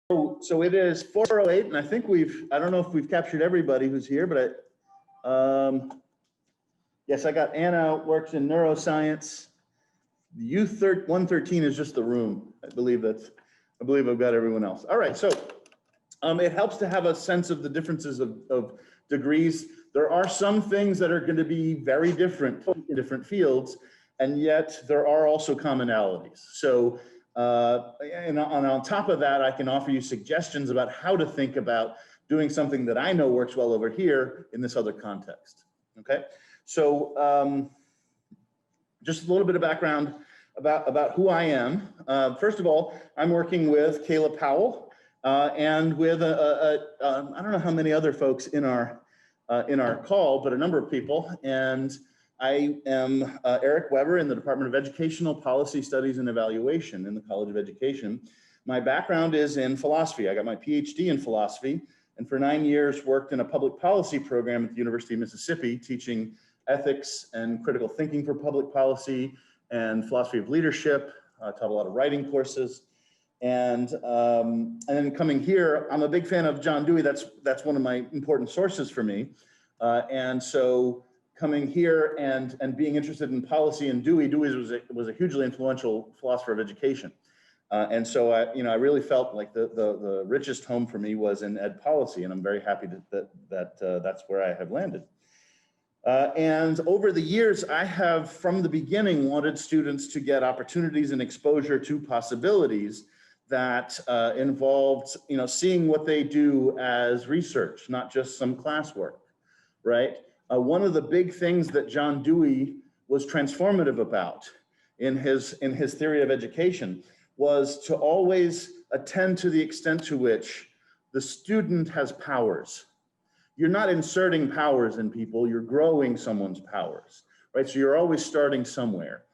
So it is 4:08, and I think I don't know if we've captured everybody who's here, but yes, I got Anna, works in neuroscience. The U113 is just the room. I believe I've got everyone else. All right, so it helps to have a sense of the differences of degrees. There are some things that are going to be very different in different fields, and yet there are also commonalities. So and on top of that, I can offer you suggestions about how to think about doing something that I know works well over here in this other context. Okay, so just a little bit of background about who I am. First of all, I'm working with Kayla Powell and with I don't know how many other folks in our call, but a number of people. And I am Eric Weber in the Department of Educational Policy Studies and Evaluation in the College of Education. My background is in philosophy. I got my PhD in philosophy, and for 9 years worked in a public policy program at the University of Mississippi, teaching ethics and critical thinking for public policy and philosophy of leadership. Taught a lot of writing courses. And then coming here, I'm a big fan of John Dewey. That's one of my important sources for me. And so coming here and being interested in policy and Dewey was a hugely influential philosopher of education. And so I really felt like the richest home for me was in ed policy, and I'm very happy that that's where I have landed. And over the years, I have from the beginning wanted students to get opportunities and exposure to possibilities that involved seeing what they do as research, not just some classwork, right? One of the big things that John Dewey was transformative about in his theory of education was to always attend to the extent to which the student has powers. You're not inserting powers in people, you're growing someone's powers, right? So you're always starting somewhere.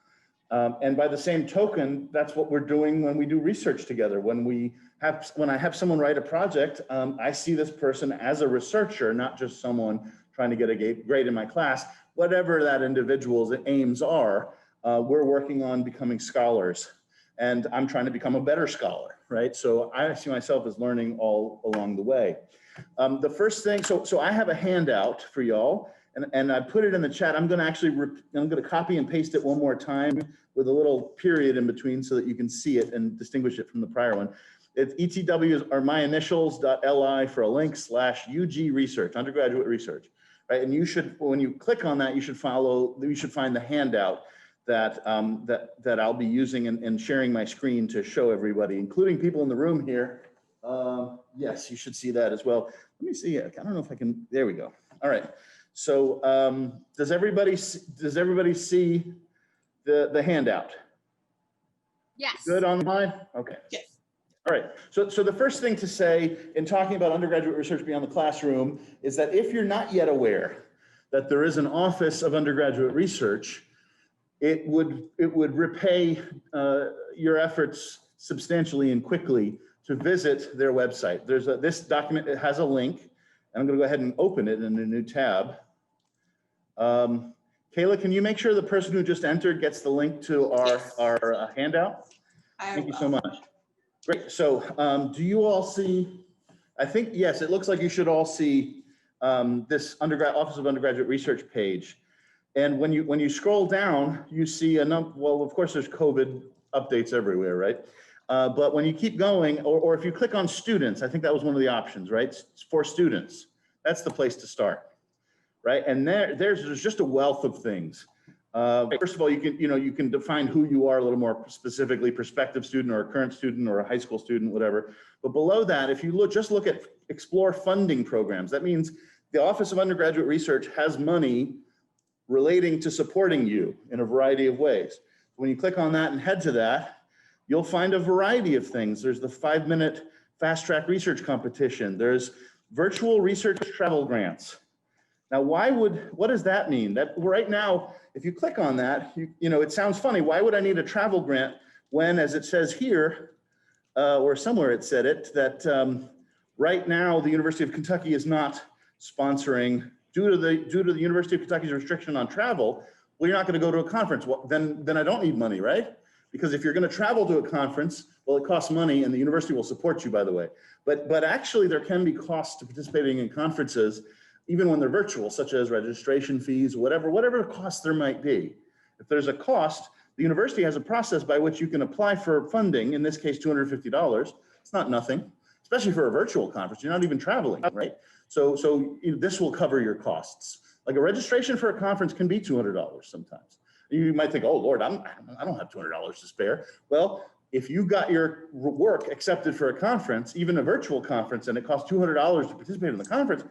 And by the same token, that's what we're doing when we do research together. When I have someone write a project, I see this person as a researcher, not just someone trying to get a grade in my class. Whatever that individual's aims are, we're working on becoming scholars. And I'm trying to become a better scholar, right? So I see myself as learning all along the way. The first thing, so I have a handout for y'all, and I put it in the chat. I'm gonna copy and paste it one more time with a little period in between so that you can see it and distinguish it from the prior one. It's ETW are my initials.li for a link /UG research, undergraduate research, right? And you should, when you click on that, you should find the handout that I'll be using and sharing my screen to show everybody, including people in the room here. Yes, you should see that as well. Let me see. I don't know if I can. There we go. All right. So does everybody see the handout? Yes. Good online? Okay. Yes. All right. So the first thing to say in talking about undergraduate research beyond the classroom is that if you're not yet aware that there is an Office of Undergraduate Research, it would repay your efforts substantially and quickly to visit their website. This document, it has a link, and I'm going to go ahead and open it in a new tab. Kayla, can you make sure the person who just entered gets the link to our handout? Thank you so much. Great. So do you all see, I think, yes, it looks like you should all see this Office of Undergraduate Research page. And when you scroll down, you see well, of course, there's COVID updates everywhere, right? But when you keep going, or if you click on students, I think that was one of the options, right? It's for students. That's the place to start, right? And there's just a wealth of things. First of all, you can define who you are a little more specifically, prospective student or a current student or a high school student, whatever. But below that, if you just look at explore funding programs, that means the Office of Undergraduate Research has money relating to supporting you in a variety of ways. When you click on that and head to that, you'll find a variety of things. There's the 5-minute fast track research competition. There's virtual research travel grants. Now, what does that mean? That right now, if you click on that, it sounds funny. Why would I need a travel grant when, as it says here, or somewhere it said it, that right now the University of Kentucky is not sponsoring, due to the University of Kentucky's restriction on travel, well, you're not going to go to a conference. Well, then I don't need money, right? Because if you're going to travel to a conference, well, it costs money and the university will support you, by the way. But actually there can be costs to participating in conferences, even when they're virtual, such as registration fees, whatever cost there might be. If there's a cost, the university has a process by which you can apply for funding, in this case, $250. It's not nothing, especially for a virtual conference. You're not even traveling, right? So this will cover your costs. Like a registration for a conference can be $200 sometimes. You might think, oh Lord, I don't have $200 to spare. Well, if you got your work accepted for a conference, even a virtual conference, and it costs $200 to participate in the conference,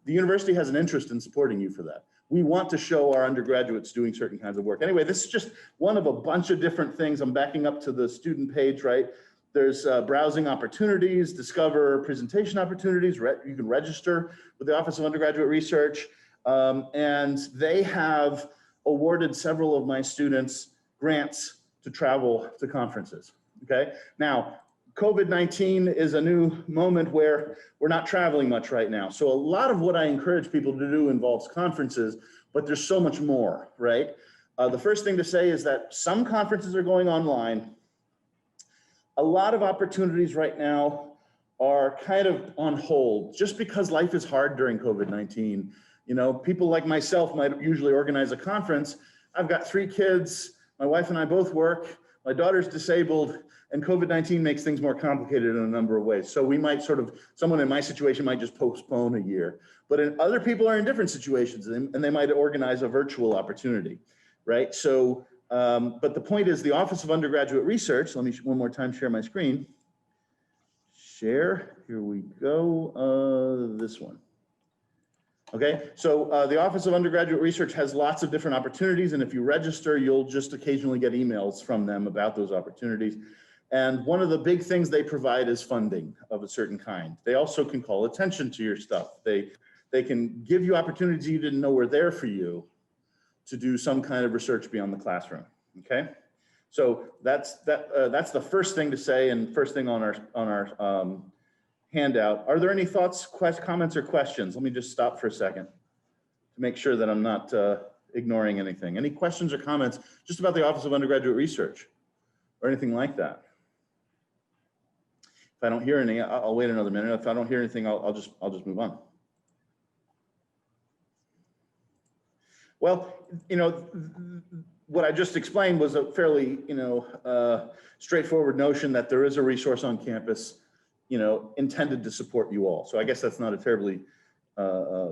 the university has an interest in supporting you for that. We want to show our undergraduates doing certain kinds of work. Anyway, this is just one of a bunch of different things. I'm backing up to the student page, right? There's browsing opportunities, discover presentation opportunities. You can register with the Office of Undergraduate Research. And they have awarded several of my students grants to travel to conferences, okay? Now, COVID-19 is a new moment where we're not traveling much right now. So a lot of what I encourage people to do involves conferences, but there's so much more, right? The first thing to say is that some conferences are going online. A lot of opportunities right now are kind of on hold just because life is hard during COVID-19. You know, people like myself might usually organize a conference. I've got 3 kids. My wife and I both work. My daughter's disabled, and COVID-19 makes things more complicated in a number of ways. So we might someone in my situation might just postpone a year, but other people are in different situations and they might organize a virtual opportunity, right? So, but the point is the Office of Undergraduate Research, let me one more time share my screen. Share, here we go, this one. Okay, so the Office of Undergraduate Research has lots of different opportunities, and if you register, you'll just occasionally get emails from them about those opportunities. And one of the big things they provide is funding of a certain kind. They also can call attention to your stuff. They can give you opportunities you didn't know were there for you to do some kind of research beyond the classroom, okay? So that's the first thing to say and first thing on our handout. Are there any thoughts, comments, or questions? Let me just stop for a second to make sure that I'm not ignoring anything. Any questions or comments just about the Office of Undergraduate Research or anything like that? If I don't hear any, I'll wait another minute. If I don't hear anything, I'll just move on. Well, you know, what I just explained was a fairly, straightforward notion that there is a resource on campus, intended to support you all. So I guess that's not a terribly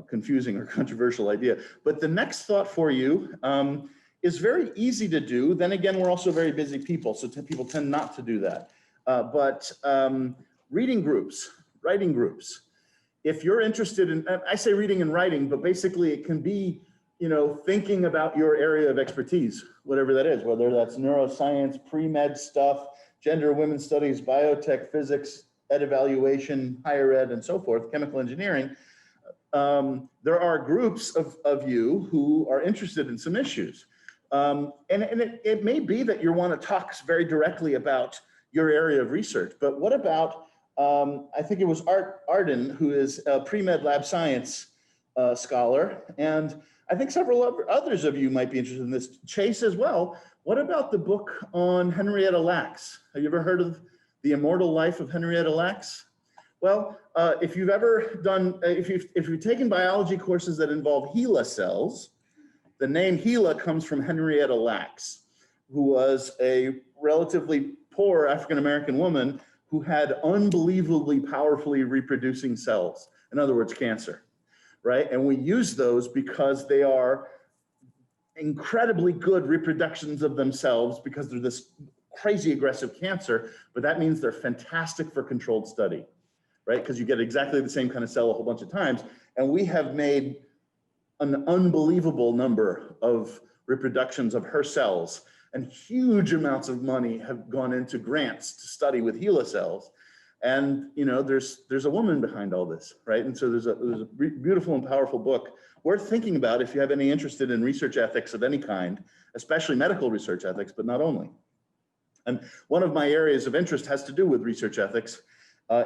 confusing or controversial idea. But the next thought for you is very easy to do. Then again, we're also very busy people, so people tend not to do that. But reading groups, writing groups. If you're interested in, I say reading and writing, but basically it can be, thinking about your area of expertise, whatever that is, whether that's neuroscience, pre-med stuff, gender, women's studies, biotech, physics, ed evaluation, higher ed, and so forth, chemical engineering. There are groups of you who are interested in some issues. And it may be that you want to talk very directly about your area of research, but what about, I think it was Arden, who is a pre-med lab science scholar, and I think several others of you might be interested in this. Chase as well. What about the book on Henrietta Lacks? Have you ever heard of The Immortal Life of Henrietta Lacks? Well, if you've ever done, if you've taken biology courses that involve HeLa cells, the name HeLa comes from Henrietta Lacks, who was a relatively poor African-American woman who had unbelievably powerfully reproducing cells. In other words, cancer, right? And we use those because they are incredibly good reproductions of themselves because they're this crazy aggressive cancer, but that means they're fantastic for controlled study, right? Because you get exactly the same kind of cell a whole bunch of times. And we have made an unbelievable number of reproductions of her cells, and huge amounts of money have gone into grants to study with HeLa cells. And there's a woman behind all this, right? And so there's a beautiful and powerful book worth thinking about if you have any interest in research ethics of any kind, especially medical research ethics, but not only. And one of my areas of interest has to do with research ethics.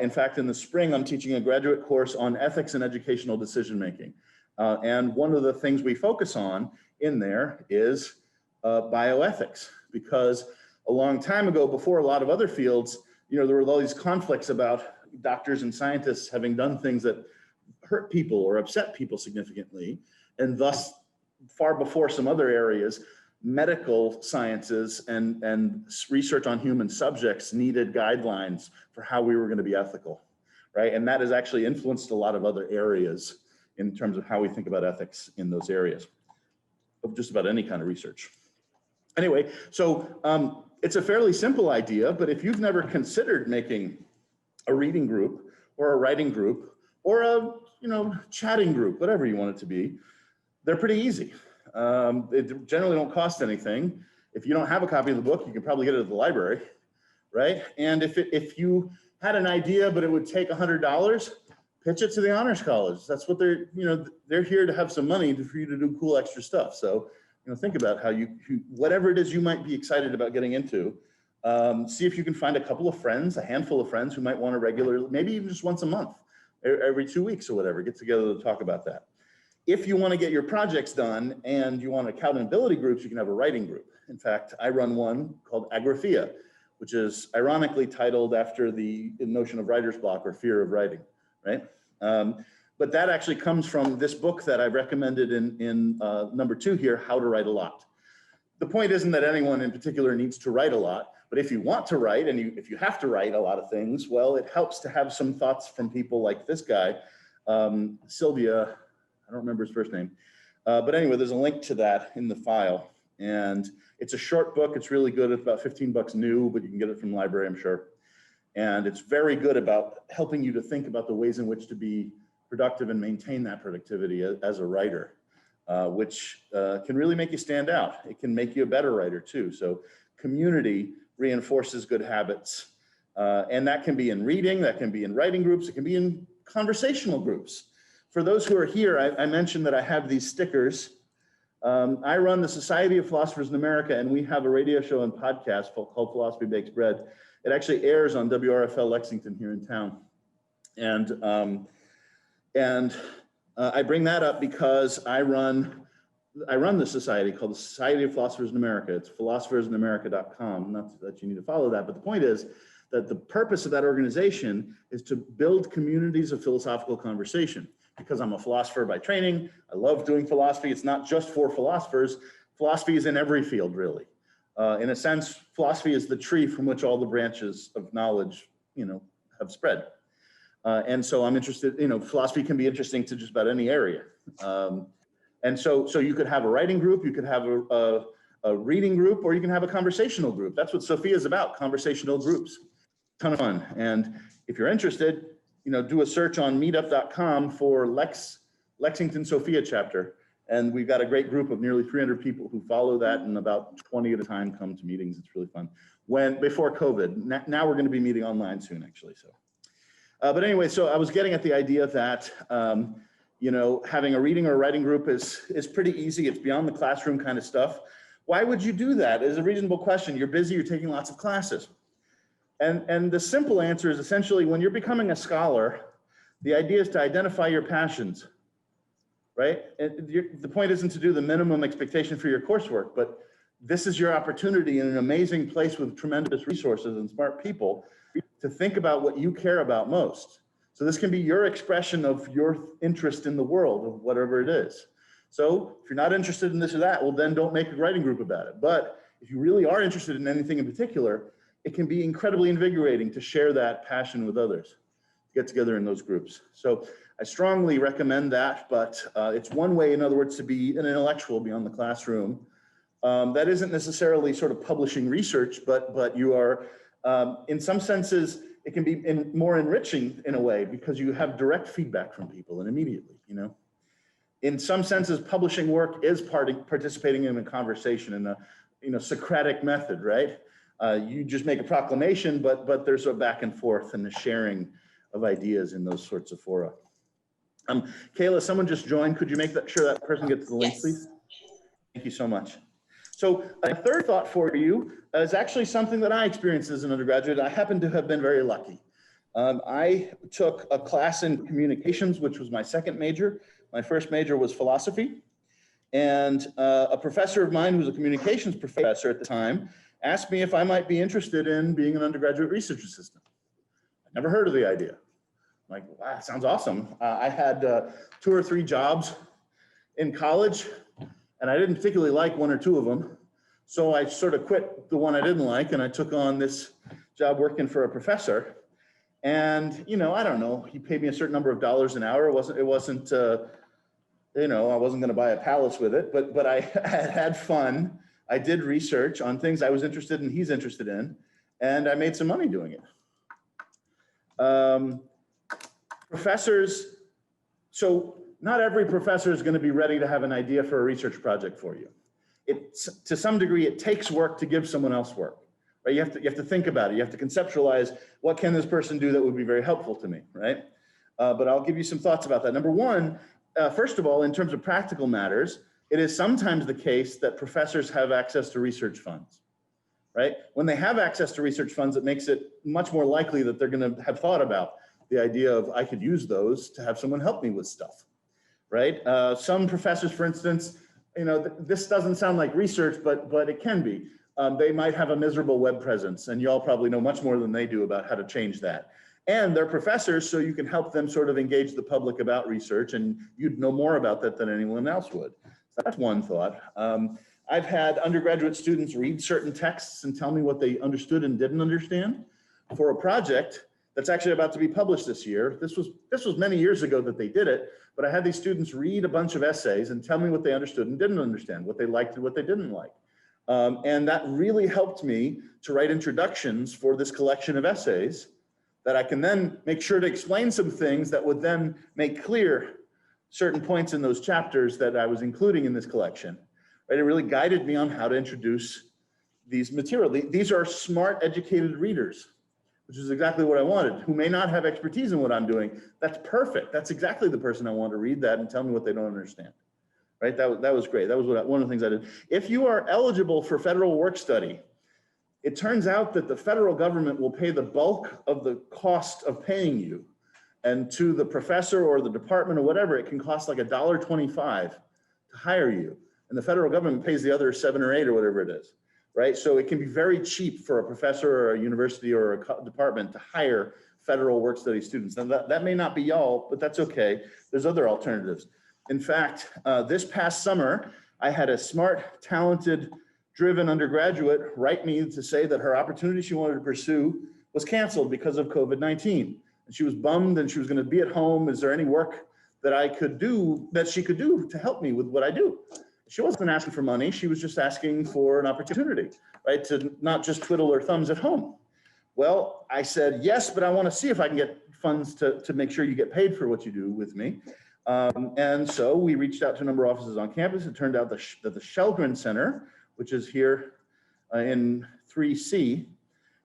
In fact, in the spring, I'm teaching a graduate course on ethics and educational decision-making. And one of the things we focus on in there is bioethics, because a long time ago, before a lot of other fields, there were all these conflicts about doctors and scientists having done things that hurt people or upset people significantly. And thus, far before some other areas, medical sciences and research on human subjects needed guidelines for how we were going to be ethical, right? And that has actually influenced a lot of other areas in terms of how we think about ethics in those areas of just about any kind of research. Anyway, so it's a fairly simple idea, but if you've never considered making a reading group or a writing group or a chatting group, whatever you want it to be, they're pretty easy. They generally don't cost anything. If you don't have a copy of the book, you can probably get it at the library, right? And if you had an idea, but it would take $100, pitch it to the Honors College. That's what they're here to have some money for you to do cool extra stuff. So, think about how whatever it is you might be excited about getting into, see if you can find a couple of friends, a handful of friends who might want to regularly, maybe even just once a month, every 2 weeks or whatever, get together to talk about that. If you want to get your projects done and you want accountability groups, you can have a writing group. In fact, I run one called Agraphia, which is ironically titled after the notion of writer's block or fear of writing, right? But that actually comes from this book that I recommended in number 2 here, How to Write a Lot. The point isn't that anyone in particular needs to write a lot, but if you want to write and if you have to write a lot of things, well, it helps to have some thoughts from people like this guy, Sylvia, I don't remember his first name. But anyway, there's a link to that in the file. And it's a short book. It's really good. It's about 15 bucks new, but you can get it from the library, I'm sure. And it's very good about helping you to think about the ways in which to be productive and maintain that productivity as a writer, which can really make you stand out. It can make you a better writer too. So community reinforces good habits. And that can be in reading, that can be in writing groups, it can be in conversational groups. For those who are here, I mentioned that I have these stickers. I run the Society of Philosophers in America, and we have a radio show and podcast called Philosophy Bakes Bread. It actually airs on WRFL Lexington here in town. And I bring that up because I run the society called the Society of Philosophers in America. It's philosophersinamerica.com. Not that you need to follow that, but the point is that the purpose of that organization is to build communities of philosophical conversation. Because I'm a philosopher by training, I love doing philosophy. It's not just for philosophers. Philosophy is in every field, really. In a sense, philosophy is the tree from which all the branches of knowledge, have spread. And so I'm interested, philosophy can be interesting to just about any area. And so you could have a writing group, you could have a reading group, or you can have a conversational group. That's what Sophia is about, conversational groups. Ton of fun. And if you're interested, do a search on meetup.com for Lexington Sophia chapter. And we've got a great group of nearly 300 people who follow that, and about 20 at a time come to meetings. It's really fun. Before COVID, now we're going to be meeting online soon, actually. So, but anyway, so I was getting at the idea that, having a reading or a writing group is pretty easy. It's beyond the classroom kind of stuff. Why would you do that? Is a reasonable question. You're busy, you're taking lots of classes. And the simple answer is essentially when you're becoming a scholar, the idea is to identify your passions, right? And the point isn't to do the minimum expectation for your coursework, but this is your opportunity in an amazing place with tremendous resources and smart people to think about what you care about most. So this can be your expression of your interest in the world, of whatever it is. So if you're not interested in this or that, well, then don't make a writing group about it. But if you really are interested in anything in particular, it can be incredibly invigorating to share that passion with others, to get together in those groups. So I strongly recommend that, but it's one way, in other words, to be an intellectual beyond the classroom. That isn't necessarily sort of publishing research, but you are, in some senses, it can be more enriching in a way because you have direct feedback from people and immediately, In some senses, publishing work is participating in a conversation in a Socratic method, right? You just make a proclamation, but there's a back and forth and the sharing of ideas in those sorts of fora. Kayla, someone just joined. Could you make sure that person gets the link, please? Thank you so much. So a third thought for you is actually something that I experienced as an undergraduate. I happen to have been very lucky. I took a class in communications, which was my second major. My first major was philosophy. And a professor of mine who was a communications professor at the time asked me if I might be interested in being an undergraduate research assistant. I never heard of the idea. I'm like, wow, sounds awesome. I had 2 or 3 jobs in college, and I didn't particularly like 1 or 2 of them. So I sort of quit the one I didn't like, and I took on this job working for a professor. And, you know, I don't know, he paid me a certain number of dollars an hour. It wasn't you know, I wasn't going to buy a palace with it, but I had fun. I did research on things I was interested in, he's interested in, and I made some money doing it. Professors, so not every professor is going to be ready to have an idea for a research project for you. To some degree, it takes work to give someone else work. Right? You have to think about it. You have to conceptualize, what can this person do that would be very helpful to me, right? But I'll give you some thoughts about that. Number one, first of all, in terms of practical matters, it is sometimes the case that professors have access to research funds, right? When they have access to research funds, it makes it much more likely that they're going to have thought about the idea of, I could use those to have someone help me with stuff, right? Some professors, for instance, you know, this doesn't sound like research, but it can be. They might have a miserable web presence, and y'all probably know much more than they do about how to change that. And they're professors, so you can help them sort of engage the public about research, and you'd know more about that than anyone else would. So that's one thought. I've had undergraduate students read certain texts and tell me what they understood and didn't understand for a project that's actually about to be published this year. This was many years ago that they did it, but I had these students read a bunch of essays and tell me what they understood and didn't understand, what they liked and what they didn't like. And that really helped me to write introductions for this collection of essays that I can then make sure to explain some things that would then make clear certain points in those chapters that I was including in this collection. Right? It really guided me on how to introduce these material. These are smart, educated readers, which is exactly what I wanted, who may not have expertise in what I'm doing. That's perfect. That's exactly the person I want to read that and tell me what they don't understand. Right? That was great. That was one of the things I did. If you are eligible for federal work study, it turns out that the federal government will pay the bulk of the cost of paying you. And to the professor or the department or whatever, it can cost like $1.25 to hire you. And the federal government pays the other 7 or 8 or whatever it is, right? So it can be very cheap for a professor or a university or a department to hire federal work study students. Now that may not be y'all, but that's okay. There's other alternatives. In fact, this past summer, I had a smart, talented, driven undergraduate write me to say that her opportunity she wanted to pursue was canceled because of COVID-19. And she was bummed and she was going to be at home. Is there any work that I could do, that she could do to help me with what I do? She wasn't asking for money. She was just asking for an opportunity, right? To not just twiddle her thumbs at home. Well, I said, yes, but I want to see if I can get funds to make sure you get paid for what you do with me. And so we reached out to a number of offices on campus. It turned out that the Shellgren Center, which is here in 3C,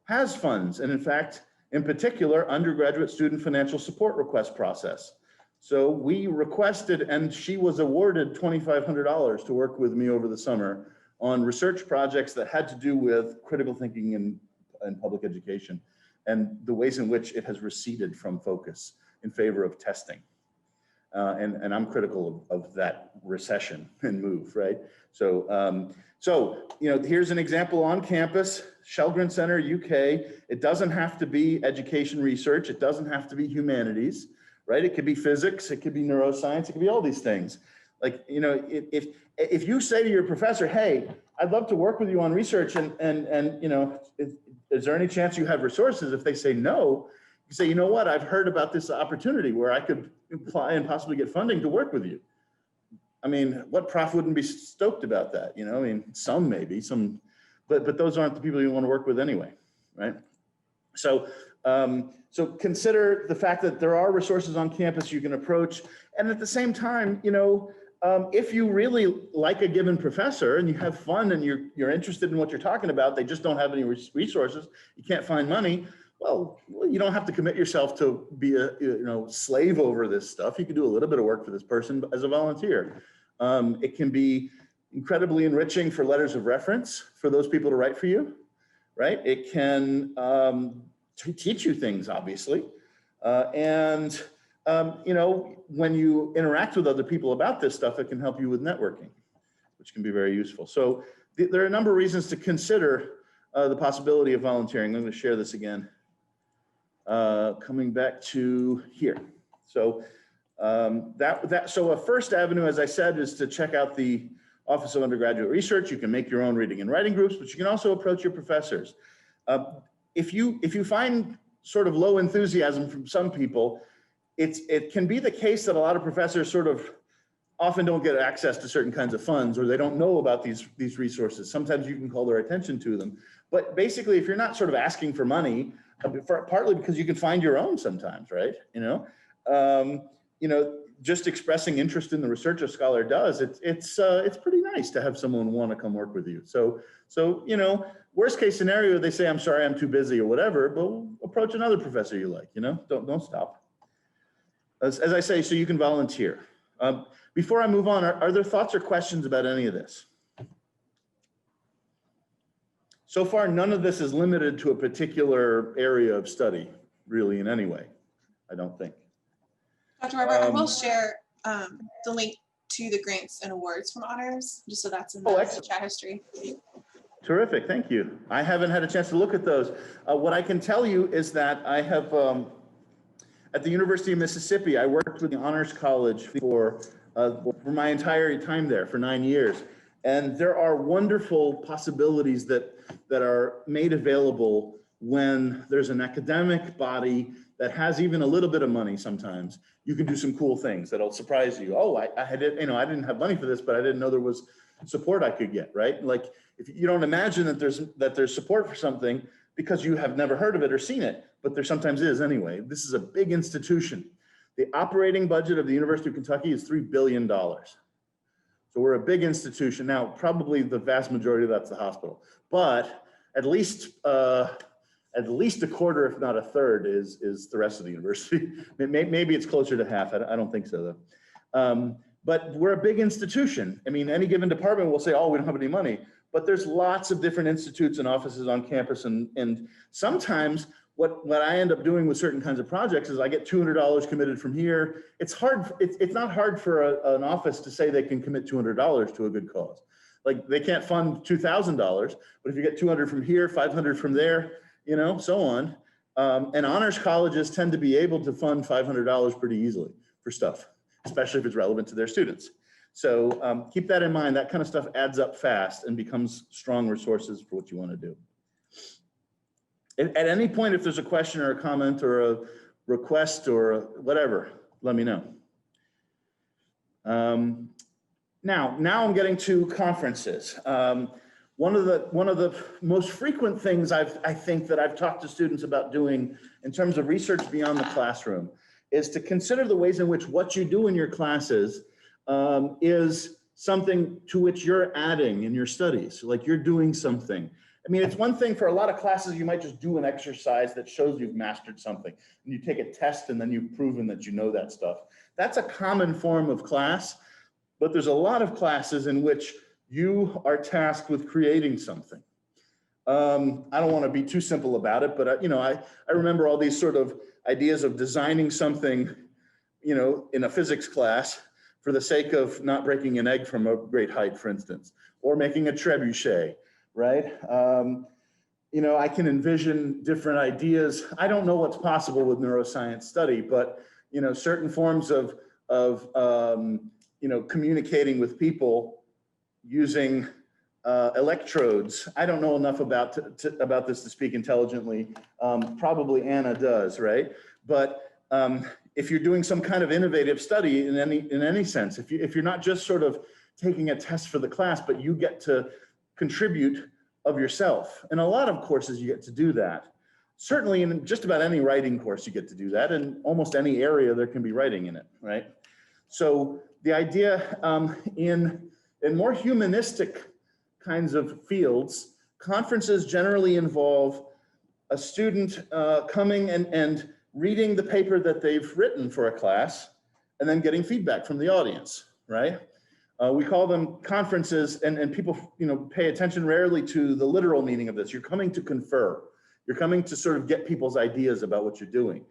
has funds. And in fact, in particular, undergraduate student financial support request process. So we requested, and she was awarded $2,500 to work with me over the summer on research projects that had to do with critical thinking and public education, and the ways in which it has receded from focus in favor of testing. And I'm critical of that recession and move, right? So, you know, here's an example on campus, Shellgren Center, UK. It doesn't have to be education research. It doesn't have to be humanities, right? It could be physics. It could be neuroscience. It could be all these things. Like, you know, if you say to your professor, hey, I'd love to work with you on research and you know, is there any chance you have resources? If they say no, you say, you know what, I've heard about this opportunity where I could apply and possibly get funding to work with you. I mean, what prof wouldn't be stoked about that? You know, I mean, some maybe, some, but those aren't the people you want to work with anyway, right? So, so consider the fact that there are resources on campus you can approach. And at the same time, you know, if you really like a given professor and you have fun and you're interested in what you're talking about, they just don't have any resources, you can't find money, well, you don't have to commit yourself to be a slave over this stuff. You can do a little bit of work for this person as a volunteer. It can be incredibly enriching for letters of reference for those people to write for you, right? It can teach you things, obviously. And you know, when you interact with other people about this stuff, it can help you with networking, which can be very useful. So there are a number of reasons to consider the possibility of volunteering. I'm going to share this again. Coming back to here. So so a first avenue, as I said, is to check out the Office of Undergraduate Research. You can make your own reading and writing groups, but you can also approach your professors. If you find sort of low enthusiasm from some people, it can be the case that a lot of professors sort of often don't get access to certain kinds of funds, or they don't know about these resources. Sometimes you can call their attention to them. But basically, if you're not sort of asking for money, partly because you can find your own sometimes, right? Just expressing interest in the research a scholar does, it's pretty nice to have someone want to come work with you. So worst case scenario, they say, I'm sorry, I'm too busy or whatever, but approach another professor you like, don't stop. As I say, so you can volunteer. Before I move on, are there thoughts or questions about any of this? So far, none of this is limited to a particular area of study, really, in any way, I don't think. Dr. Weber, I will share the link to the grants and awards from honors, just so that's in the chat history. Terrific, thank you. I haven't had a chance to look at those. What I can tell you is that I have, at the University of Mississippi, I worked with the Honors College for my entire time there, for 9 years. And there are wonderful possibilities that are made available when there's an academic body that has even a little bit of money. Sometimes you can do some cool things that'll surprise you. Oh, I didn't have money for this, but I didn't know there was support I could get, right? Like, if you don't imagine that there's support for something because you have never heard of it or seen it, but there sometimes is anyway. This is a big institution. The operating budget of the University of Kentucky is $3 billion. So we're a big institution. Now, probably the vast majority of that's the hospital, but at least a quarter, if not a third, is the rest of the university. Maybe it's closer to half. I don't think so, though. But we're a big institution. I mean, any given department will say, oh, we don't have any money. But there's lots of different institutes and offices on campus. And sometimes what I end up doing with certain kinds of projects is I get $200 committed from here. It's hard. It's not hard for an office to say they can commit $200 to a good cause. Like, they can't fund $2,000, but if you get 200 from here, 500 from there, so on. And honors colleges tend to be able to fund $500 pretty easily for stuff, especially if it's relevant to their students. So keep that in mind. That kind of stuff adds up fast and becomes strong resources for what you want to do. At any point, if there's a question or a comment or a request or whatever, let me know. Now I'm getting to conferences. One of the most frequent things I think that I've talked to students about doing in terms of research beyond the classroom is to consider the ways in which what you do in your classes is something to which you're adding in your studies, like you're doing something. I mean, it's one thing for a lot of classes, you might just do an exercise that shows you've mastered something, and you take a test and then you've proven that you know that stuff. That's a common form of class, but there's a lot of classes in which you are tasked with creating something. I don't want to be too simple about it, but I remember all these sort of ideas of designing something, in a physics class for the sake of not breaking an egg from a great height, for instance, or making a trebuchet, right? I can envision different ideas. I don't know what's possible with neuroscience study, but certain forms of communicating with people using electrodes. I don't know enough about this to speak intelligently. Probably Anna does, right? But if you're doing some kind of innovative study in any sense, if you're not just sort of taking a test for the class, but you get to contribute of yourself. In a lot of courses, you get to do that. Certainly in just about any writing course, you get to do that. In almost any area, there can be writing in it, right? So the idea in more humanistic kinds of fields, conferences generally involve a student coming and reading the paper that they've written for a class and then getting feedback from the audience, right? We call them conferences, and people pay attention rarely to the literal meaning of this. You're coming to confer. You're coming to sort of get people's ideas about what you're doing.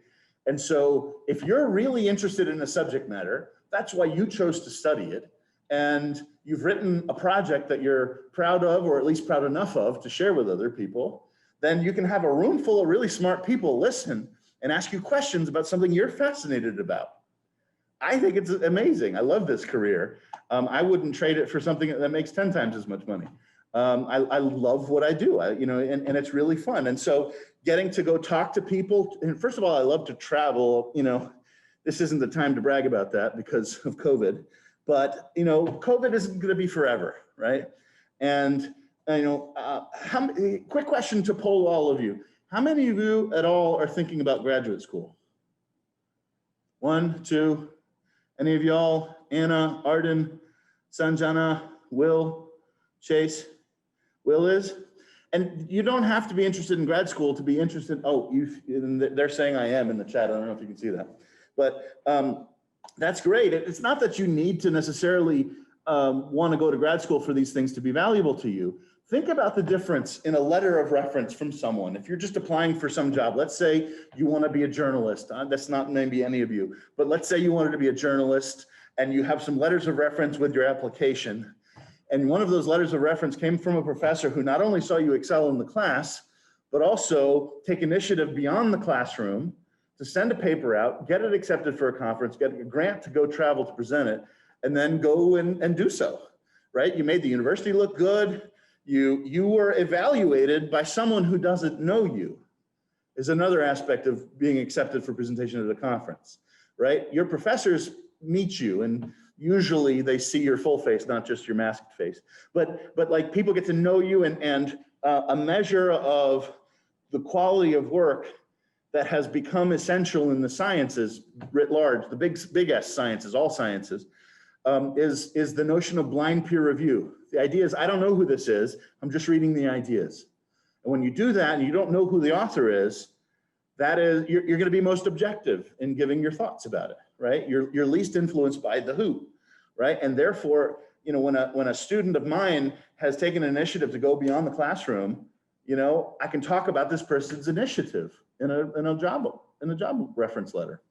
And so if you're really interested in a subject matter, that's why you chose to study it. and you've written a project that you're proud of, or at least proud enough of to share with other people, then you can have a room full of really smart people listen and ask you questions about something you're fascinated about. I think it's amazing. I love this career. I wouldn't trade it for something that makes 10 times as much money. I love what I do, and it's really fun. And so getting to go talk to people, and first of all, I love to travel. This isn't the time to brag about that because of COVID, but COVID isn't going to be forever, right? And quick question to poll all of you. How many of you at all are thinking about graduate school? 1, 2, any of y'all? Anna, Arden, Sanjana, Will, Chase? Will is? And you don't have to be interested in grad school to be interested. Oh, they're saying I am in the chat. I don't know if you can see that, but that's great. It's not that you need to necessarily want to go to grad school for these things to be valuable to you. Think about the difference in a letter of reference from someone. If you're just applying for some job, let's say you want to be a journalist. That's not maybe any of you, but let's say you wanted to be a journalist and you have some letters of reference with your application. And one of those letters of reference came from a professor who not only saw you excel in the class, but also take initiative beyond the classroom to send a paper out, get it accepted for a conference, get a grant to go travel to present it, and then go and do so, right? You made the university look good. You were evaluated by someone who doesn't know you, is another aspect of being accepted for presentation at a conference, right? Your professors meet you, and usually they see your full face, not just your masked face. But like people get to know you, and a measure of the quality of work that has become essential in the sciences writ large, the big S sciences, all sciences, is the notion of blind peer review. The idea is, I don't know who this is, I'm just reading the ideas. And when you do that and you don't know who the author is, you're going to be most objective in giving your thoughts about it, right? You're least influenced by the who, right? And therefore, when a student of mine has taken an initiative to go beyond the classroom, I can talk about this person's initiative in a job reference letter.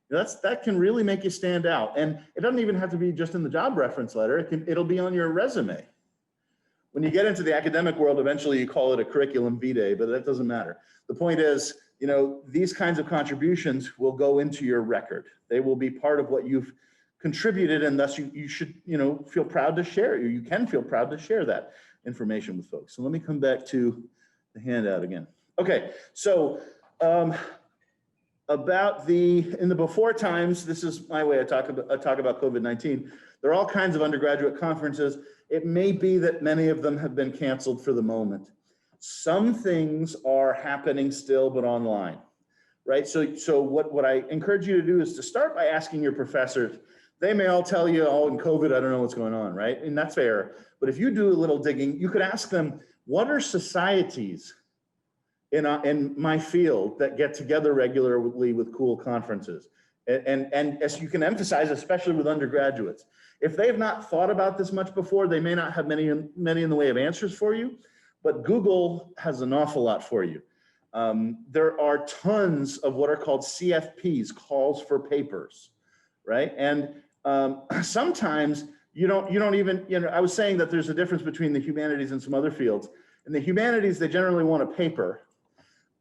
That can really make you stand out. And it doesn't even have to be just in the job reference letter. It'll be on your resume. When you get into the academic world, eventually you call it a curriculum vitae, but that doesn't matter. The point is, these kinds of contributions will go into your record. They will be part of what you've contributed, and thus you should, feel proud to share. You can feel proud to share that information with folks. So let me come back to the handout again. Okay, so in the before times, this is my way I talk about COVID-19. There are all kinds of undergraduate conferences. It may be that many of them have been canceled for the moment. Some things are happening still, but online, right? So what I encourage you to do is to start by asking your professors. They may all tell you, oh, in COVID, I don't know what's going on, right? And that's fair. But if you do a little digging, you could ask them, what are societies in my field that get together regularly with cool conferences? And as you can emphasize, especially with undergraduates, if they've not thought about this much before, they may not have many in the way of answers for you, but Google has an awful lot for you. There are tons of what are called CFPs, calls for papers, right? And sometimes you don't even, I was saying that there's a difference between the humanities and some other fields. In the humanities, they generally want a paper.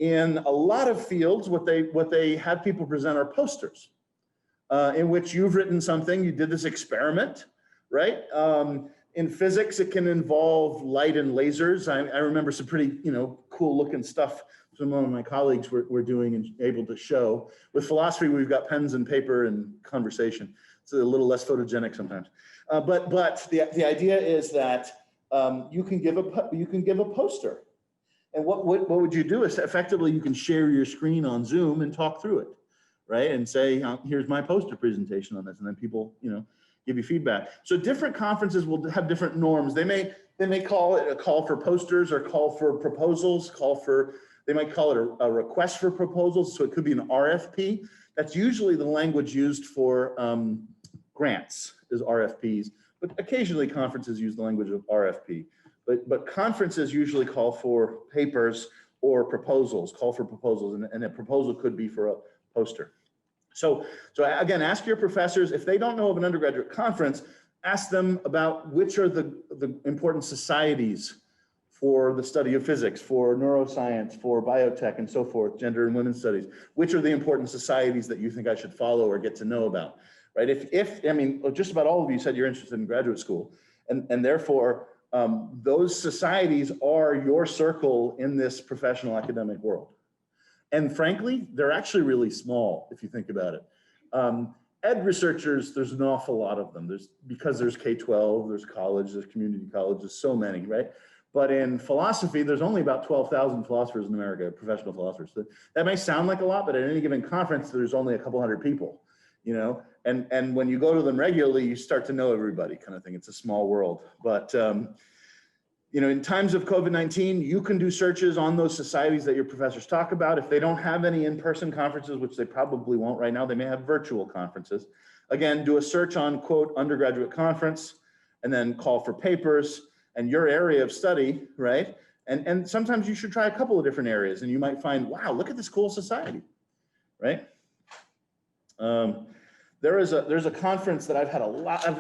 In a lot of fields, what they have people present are posters in which you've written something, you did this experiment, right? In physics, it can involve light and lasers. I remember some pretty, cool looking stuff some of my colleagues were doing and able to show. With philosophy, we've got pens and paper and conversation. It's a little less photogenic sometimes. But the idea is that you can give a poster. And what would you do is effectively you can share your screen on Zoom and talk through it, right? And say, here's my poster presentation on this, and then people, give you feedback. So different conferences will have different norms. They may call it a call for posters or call for proposals, they might call it a request for proposals. So it could be an RFP. That's usually the language used for grants is RFPs, but occasionally conferences use the language of RFP. But conferences usually call for papers or proposals, call for proposals, and a proposal could be for a poster. So again, ask your professors, if they don't know of an undergraduate conference, ask them about which are the important societies for the study of physics, for neuroscience, for biotech and so forth, gender and women's studies. Which are the important societies that you think I should follow or get to know about, right? I mean, just about all of you said you're interested in graduate school, and therefore those societies are your circle in this professional academic world. And frankly, they're actually really small if you think about it. Ed researchers, there's an awful lot of them. Because there's K-12, there's college, there's community college, there's so many, right? But in philosophy, there's only about 12,000 philosophers in America, professional philosophers. That may sound like a lot, but at any given conference, there's only a couple hundred people, you know? And when you go to them regularly, you start to know everybody kind of thing. It's a small world. But you know, in times of COVID-19, you can do searches on those societies that your professors talk about. If they don't have any in-person conferences, which they probably won't right now, they may have virtual conferences. Again, do a search on, quote, undergraduate conference, and then call for papers and your area of study, right? And sometimes you should try a couple of different areas and you might find, wow, look at this cool society, right? There's a conference that I've had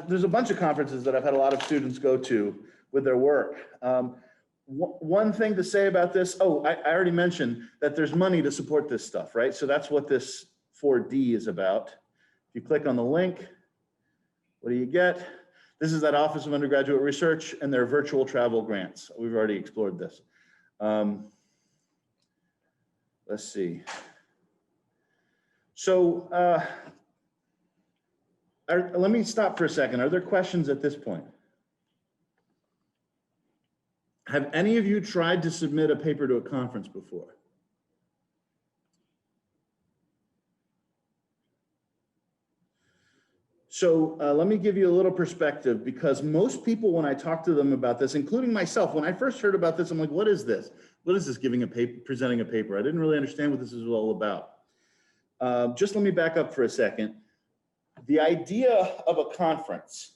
there's a bunch of conferences that I've had a lot of students go to with their work. One thing to say about this, I already mentioned that there's money to support this stuff, right? So that's what this 4D is about. If you click on the link, what do you get? This is that Office of Undergraduate Research and their virtual travel grants. We've already explored this. Let's see. So let me stop for a second. Are there questions at this point? Have any of you tried to submit a paper to a conference before? So let me give you a little perspective, because most people, when I talk to them about this, including myself, when I first heard about this, I'm like, what is this? What is this presenting a paper? I didn't really understand what this is all about. Just let me back up for a second. The idea of a conference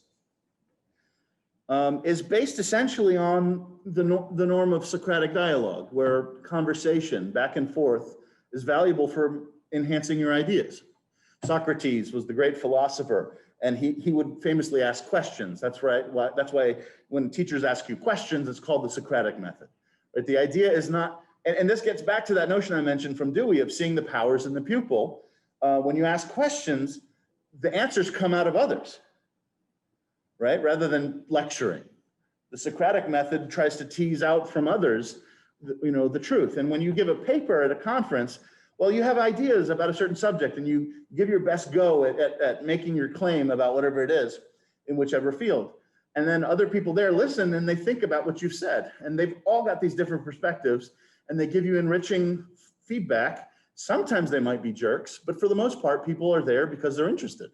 is based essentially on the norm of Socratic dialogue, where conversation back and forth is valuable for enhancing your ideas. Socrates was the great philosopher, and he would famously ask questions. That's right. That's why when teachers ask you questions, it's called the Socratic method. Right? The idea is not, and this gets back to that notion I mentioned from Dewey of seeing the powers in the pupil. When you ask questions, the answers come out of others, right? Rather than lecturing. The Socratic method tries to tease out from others, you know, the truth. And when you give a paper at a conference, well, you have ideas about a certain subject and you give your best go at making your claim about whatever it is in whichever field. And then other people there listen and they think about what you've said. And they've all got these different perspectives and they give you enriching feedback. Sometimes they might be jerks, but for the most part, people are there because they're interested,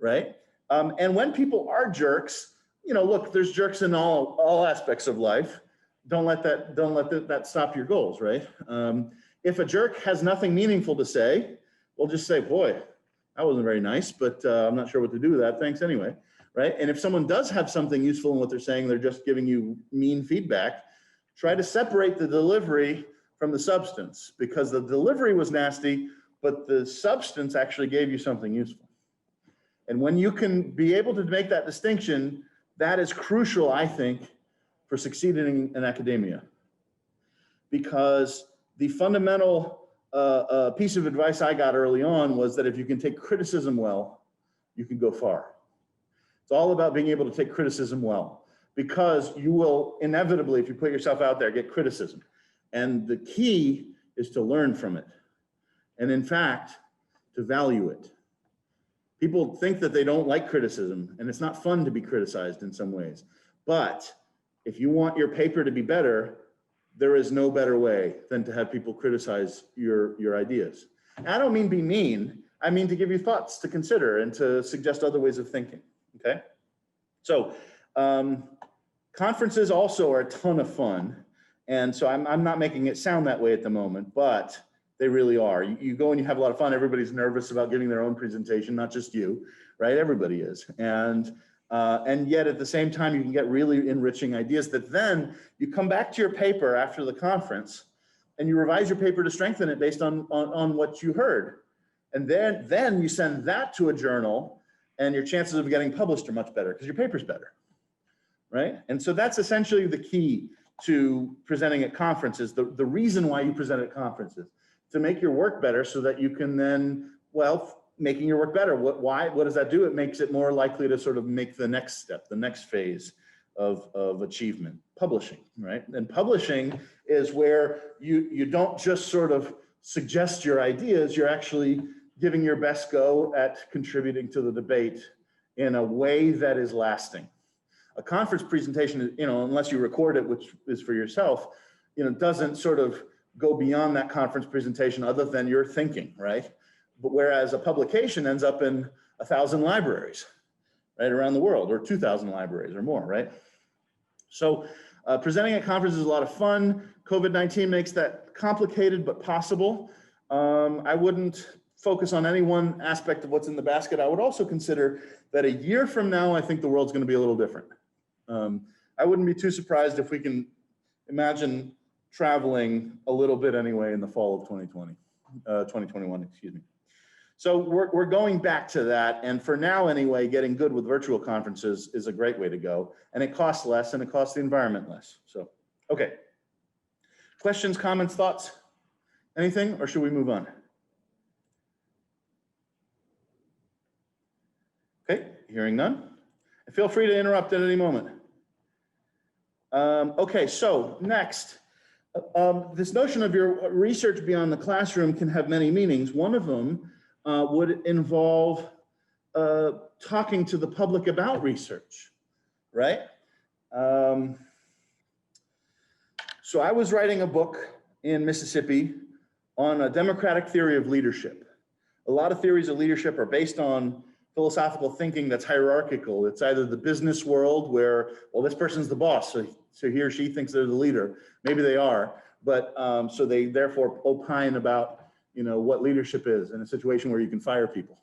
right? And when people are jerks, you know, look, there's jerks in all aspects of life. Don't let that stop your goals, right? If a jerk has nothing meaningful to say, we'll just say, boy, that wasn't very nice, but I'm not sure what to do with that. Thanks anyway, right? And if someone does have something useful in what they're saying, they're just giving you mean feedback, try to separate the delivery from the substance, because the delivery was nasty, but the substance actually gave you something useful. And when you can be able to make that distinction, that is crucial, I think, for succeeding in academia. Because the fundamental piece of advice I got early on was that if you can take criticism well, you can go far. It's all about being able to take criticism well, because you will inevitably, if you put yourself out there, get criticism. And the key is to learn from it. And in fact, to value it. People think that they don't like criticism, and it's not fun to be criticized in some ways. But if you want your paper to be better, there is no better way than to have people criticize your ideas. And I don't mean be mean, I mean to give you thoughts to consider and to suggest other ways of thinking, okay? So conferences also are a ton of fun. And so I'm not making it sound that way at the moment, but they really are. You go and you have a lot of fun. Everybody's nervous about giving their own presentation, not just you, right? Everybody is. And yet at the same time, you can get really enriching ideas that then you come back to your paper after the conference and you revise your paper to strengthen it based on what you heard. And then you send that to a journal and your chances of getting published are much better because your paper's better, right? And so that's essentially the key to presenting at conferences. The reason why you present at conferences, to make your work better so that you can then, well, making your work better, what does that do? It makes it more likely to sort of make the next step, the next phase of achievement, publishing, right? And publishing is where you don't just sort of suggest your ideas, you're actually giving your best go at contributing to the debate in a way that is lasting. A conference presentation, unless you record it, which is for yourself, doesn't sort of go beyond that conference presentation other than your thinking, right? But whereas a publication ends up in 1,000 libraries, right, around the world, or 2,000 libraries or more, right? So presenting at conferences is a lot of fun. COVID-19 makes that complicated but possible. I wouldn't focus on any one aspect of what's in the basket. I would also consider that a year from now, I think the world's going to be a little different. I wouldn't be too surprised if we can imagine traveling a little bit anyway in the fall of 2021, excuse me. So we're going back to that. And for now anyway, getting good with virtual conferences is a great way to go. And it costs less and it costs the environment less. So, okay. Questions, comments, thoughts? Anything, or should we move on? Okay, hearing none. Feel free to interrupt at any moment. Okay, so next, this notion of your research beyond the classroom can have many meanings. One of them would involve talking to the public about research, right? So I was writing a book in Mississippi on a democratic theory of leadership. A lot of theories of leadership are based on philosophical thinking that's hierarchical. It's either the business world where, well, this person's the boss, so he or she thinks they're the leader. Maybe they are, but so they therefore opine about, what leadership is in a situation where you can fire people.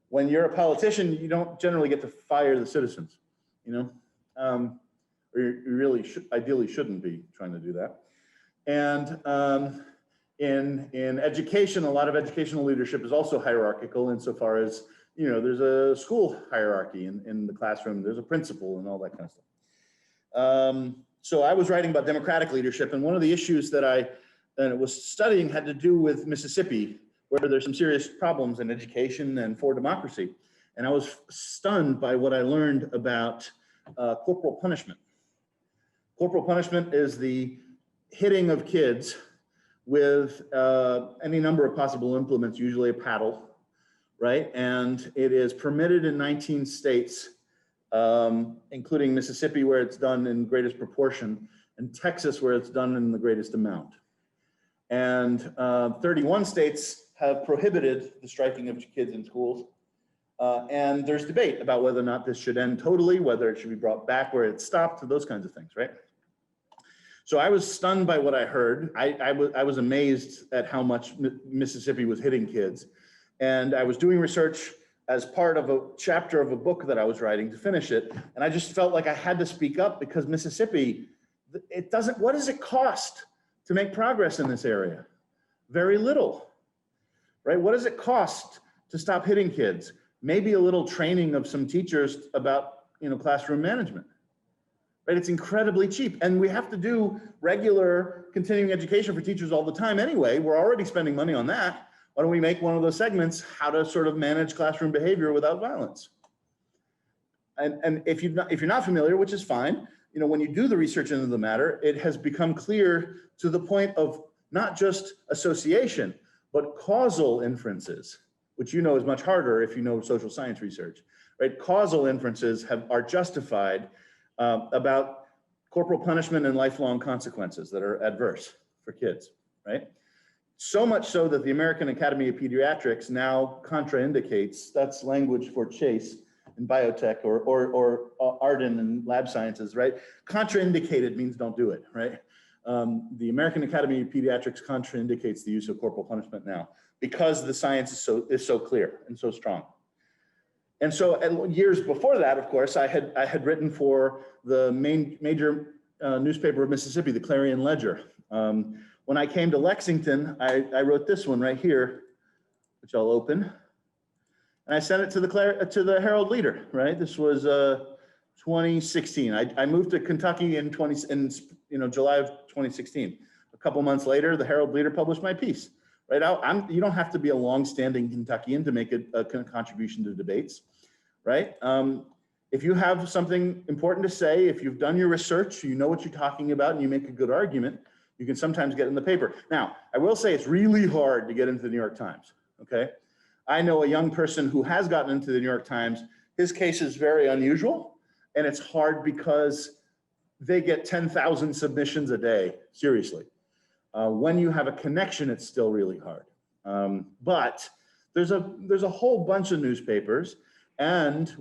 When you're a politician, you don't generally get to fire the citizens, or you really ideally shouldn't be trying to do that. And in education, a lot of educational leadership is also hierarchical insofar as, there's a school hierarchy in the classroom, there's a principal and all that kind of stuff. So I was writing about democratic leadership, and one of the issues that I was studying had to do with Mississippi, where there's some serious problems in education and for democracy. And I was stunned by what I learned about corporal punishment. Corporal punishment is the hitting of kids with any number of possible implements, usually a paddle, right? And it is permitted in 19 states, including Mississippi, where it's done in greatest proportion, and Texas, where it's done in the greatest amount. And 31 states have prohibited the striking of kids in schools. And there's debate about whether or not this should end totally, whether it should be brought back where it stopped, those kinds of things, right? So I was stunned by what I heard. I was amazed at how much Mississippi was hitting kids. And I was doing research as part of a chapter of a book that I was writing to finish it. And I just felt like I had to speak up because Mississippi, what does it cost to make progress in this area? Very little, right? What does it cost to stop hitting kids? Maybe a little training of some teachers about, classroom management, right? It's incredibly cheap. And we have to do regular continuing education for teachers all the time anyway. We're already spending money on that. Why don't we make one of those segments, how to sort of manage classroom behavior without violence? And if you're not familiar, which is fine, when you do the research into the matter, it has become clear to the point of not just association, but causal inferences, which is much harder if you know social science research, right? Causal inferences are justified about corporal punishment and lifelong consequences that are adverse for kids, right? So much so that the American Academy of Pediatrics now contraindicates, that's language for Chase in biotech or Arden in lab sciences, right? Contraindicated means don't do it, right? The American Academy of Pediatrics contraindicates the use of corporal punishment now because the science is so clear and so strong. And so years before that, of course, I had written for the major newspaper of Mississippi, the Clarion Ledger. When I came to Lexington, I wrote this one right here, which I'll open. and I sent it to the Herald Leader, right? This was 2016. I moved to Kentucky in July of 2016. A couple months later, the Herald Leader published my piece, right? You don't have to be a longstanding Kentuckian to make a contribution to debates, right? If you have something important to say, if you've done your research, you know what you're talking about, and you make a good argument, you can sometimes get in the paper. Now, I will say it's really hard to get into the New York Times, okay? I know a young person who has gotten into the New York Times. His case is very unusual, and it's hard because they get 10,000 submissions a day, seriously. When you have a connection, it's still really hard. But there's a whole bunch of newspapers, and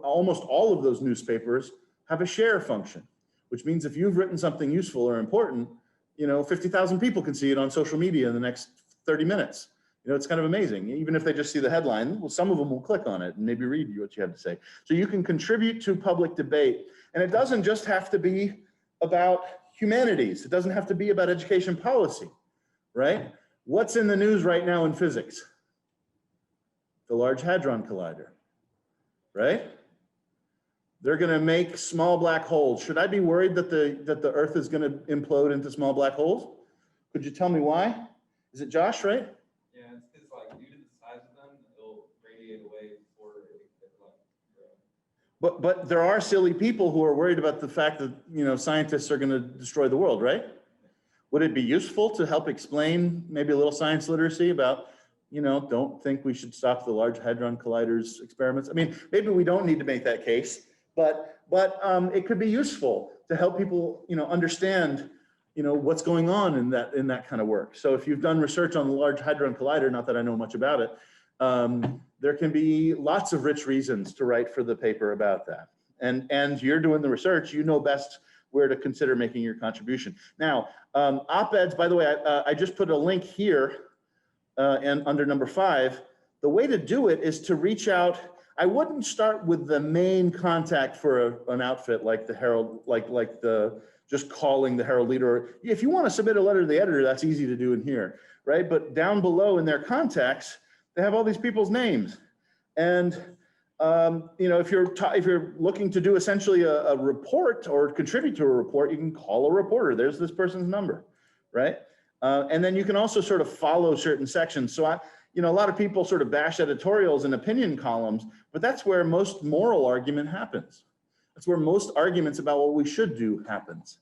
almost all of those newspapers have a share function, which means if you've written something useful or important, 50,000 people can see it on social media in the next 30 minutes. It's kind of amazing. Even if they just see the headline, well, some of them will click on it and maybe read what you have to say. So you can contribute to public debate. And it doesn't just have to be about humanities. It doesn't have to be about education policy, right? What's in the news right now in physics? The Large Hadron Collider, right? They're going to make small black holes. Should I be worried that the Earth is going to implode into small black holes? Could you tell me why? Is it Josh, right? Yeah, it's because due to the size of them, it'll radiate away before it grow. But there are silly people who are worried about the fact that scientists are going to destroy the world, right? Would it be useful to help explain maybe a little science literacy about don't think we should stop the Large Hadron Collider's experiments? I mean, maybe we don't need to make that case. But it could be useful to help people, understand, what's going on in that kind of work. So if you've done research on the Large Hadron Collider, not that I know much about it, there can be lots of rich reasons to write for the paper about that. And you're doing the research, you know best where to consider making your contribution. Now, op-eds, by the way, I just put a link here and under number 5. The way to do it is to reach out. I wouldn't start with the main contact for an outfit like the Herald, just calling the Herald Leader. If you want to submit a letter to the editor, that's easy to do in here, right? But down below in their contacts, they have all these people's names. And if you're looking to do essentially a report or contribute to a report, you can call a reporter. There's this person's number, right? And then you can also sort of follow certain sections. So a lot of people sort of bash editorials and opinion columns, but that's where most moral argument happens. That's where most arguments about what we should do happens,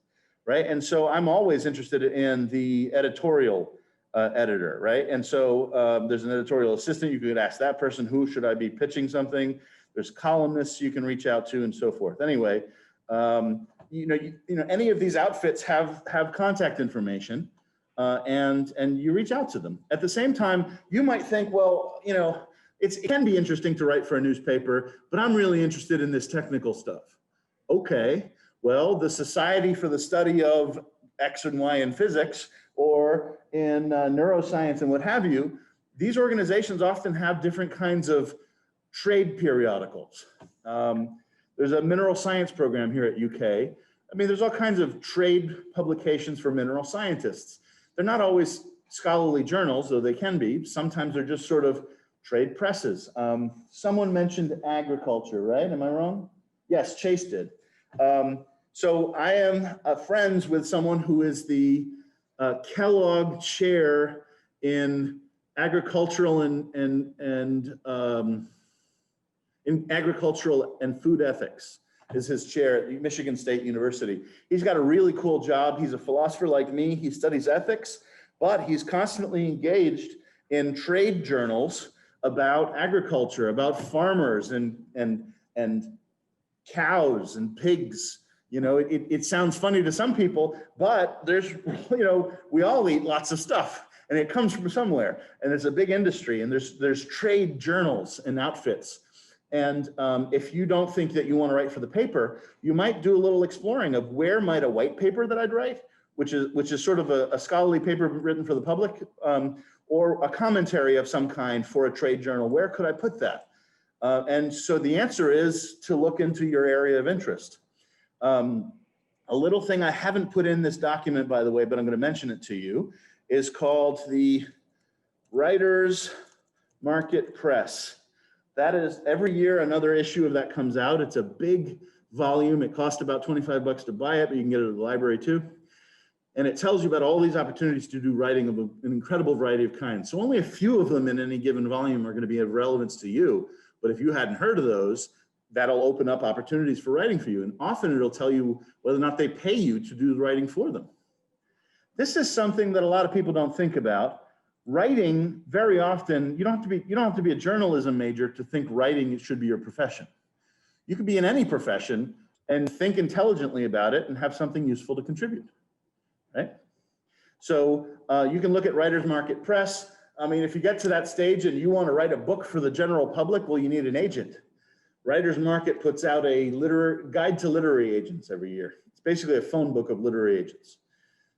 right? And so I'm always interested in the editorial editor, right? And so there's an editorial assistant. You could ask that person, who should I be pitching something? There's columnists you can reach out to and so forth. Anyway, any of these outfits have contact information. And you reach out to them. At the same time, you might think, well, it can be interesting to write for a newspaper, but I'm really interested in this technical stuff. Okay, well, the Society for the Study of X and Y in Physics, or in neuroscience and what have you, these organizations often have different kinds of trade periodicals. There's a mineral science program here at UK. I mean, there's all kinds of trade publications for mineral scientists. They're not always scholarly journals, though they can be. Sometimes they're just sort of trade presses. Someone mentioned agriculture, right? Am I wrong? Yes, Chase did. So I am friends with someone who is the Kellogg chair in agricultural in agricultural and food ethics. Is his chair at Michigan State University. He's got a really cool job. He's a philosopher like me. He studies ethics, but he's constantly engaged in trade journals about agriculture, about farmers and cows and pigs. It sounds funny to some people, but there's, we all eat lots of stuff and it comes from somewhere, and it's a big industry, and there's trade journals and outfits. And if you don't think that you want to write for the paper, you might do a little exploring of where might a white paper that I'd write, which is sort of a scholarly paper written for the public, or a commentary of some kind for a trade journal, where could I put that? And so the answer is to look into your area of interest. A little thing I haven't put in this document, by the way, but I'm going to mention it to you, is called the Writers Market Press. That is every year another issue of that comes out. It's a big volume. It costs about 25 bucks to buy it, but you can get it at the library too. And it tells you about all these opportunities to do writing of an incredible variety of kinds. So only a few of them in any given volume are going to be of relevance to you. But if you hadn't heard of those, that'll open up opportunities for writing for you. And often it'll tell you whether or not they pay you to do the writing for them. This is something that a lot of people don't think about. Writing, very often, you don't have to be a journalism major to think writing should be your profession. You could be in any profession and think intelligently about it and have something useful to contribute, right? So you can look at Writers Market Press. I mean, if you get to that stage and you want to write a book for the general public, well, you need an agent. Writers Market puts out a guide to literary agents every year. It's basically a phone book of literary agents.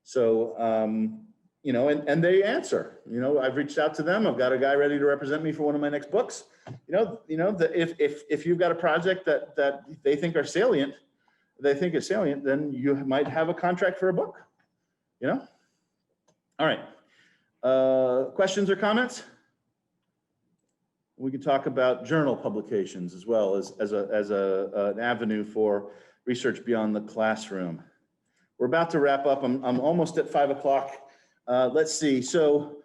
So, you know, and they answer. You know, I've reached out to them. I've got a guy ready to represent me for one of my next books. If you've got a project that they think are salient, then you might have a contract for a book. You know. All right. Questions or comments? We can talk about journal publications as well as an avenue for research beyond the classroom. We're about to wrap up. I'm almost at 5 o'clock. Let's see. So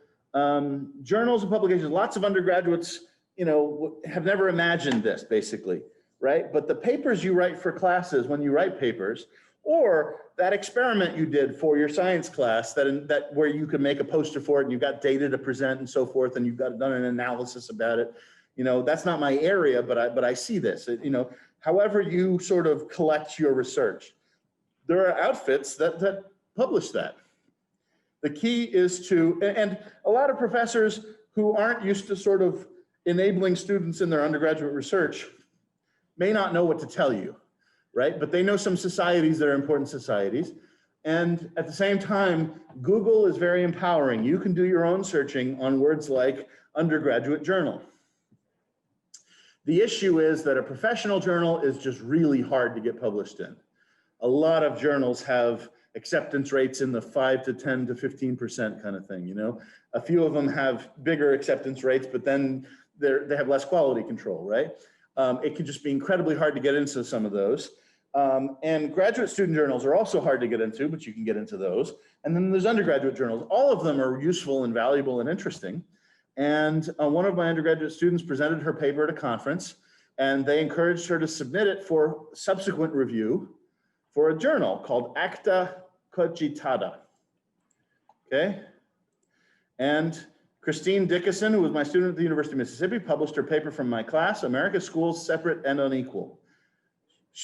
journals and publications, lots of undergraduates, you know, have never imagined this basically, right? But the papers you write for classes, when you write papers, or that experiment you did for your science class that where you could make a poster for it and you got data to present and so forth, and you've done an analysis about it. You know, that's not my area, but I see this, you know, however you sort of collect your research. There are outfits that publish that. The key is to, and a lot of professors who aren't used to sort of enabling students in their undergraduate research may not know what to tell you, right? But they know some societies that are important societies. And at the same time, Google is very empowering. You can do your own searching on words like undergraduate journal. The issue is that a professional journal is just really hard to get published in. A lot of journals have acceptance rates in the 5 to 10 to 15% kind of thing, you know. A few of them have bigger acceptance rates, but then they have less quality control, right? It could just be incredibly hard to get into some of those. And graduate student journals are also hard to get into, but you can get into those. And then there's undergraduate journals. All of them are useful and valuable and interesting. And one of my undergraduate students presented her paper at a conference, and they encouraged her to submit it for subsequent review for a journal called Acta Cogitada, okay? And Christine Dickinson, who was my student at the University of Mississippi, published her paper from my class, America's Schools, Separate and Unequal.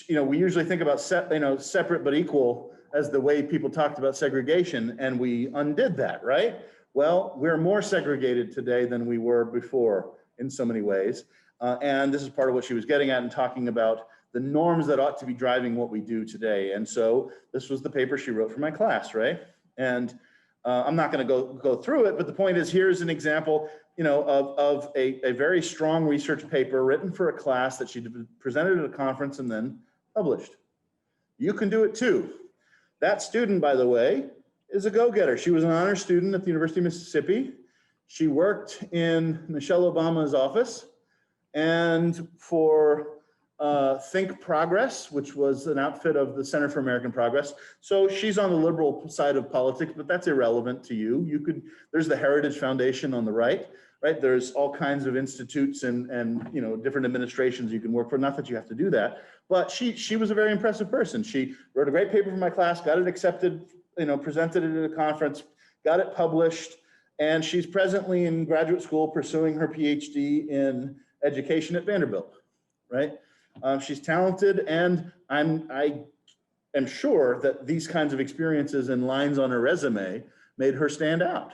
You know, we usually think about separate but equal as the way people talked about segregation, and we undid that, right? Well, we're more segregated today than we were before in so many ways. And this is part of what she was getting at and talking about the norms that ought to be driving what we do today. And so this was the paper she wrote for my class, right? And I'm not going to go through it, but the point is, here's an example, you know, of a very strong research paper written for a class that she presented at a conference and then published. You can do it too. That student, by the way, is a go-getter. She was an honor student at the University of Mississippi. She worked in Michelle Obama's office and for Think Progress, which was an outfit of the Center for American Progress. So she's on the liberal side of politics, but that's irrelevant to you. There's the Heritage Foundation on the right? There's all kinds of institutes and you know, different administrations you can work for. Not that you have to do that, but she was a very impressive person. She wrote a great paper for my class, got it accepted, you know, presented it at a conference, got it published, and she's presently in graduate school pursuing her PhD in education at Vanderbilt, right? She's talented, and I am sure that these kinds of experiences and lines on her resume made her stand out,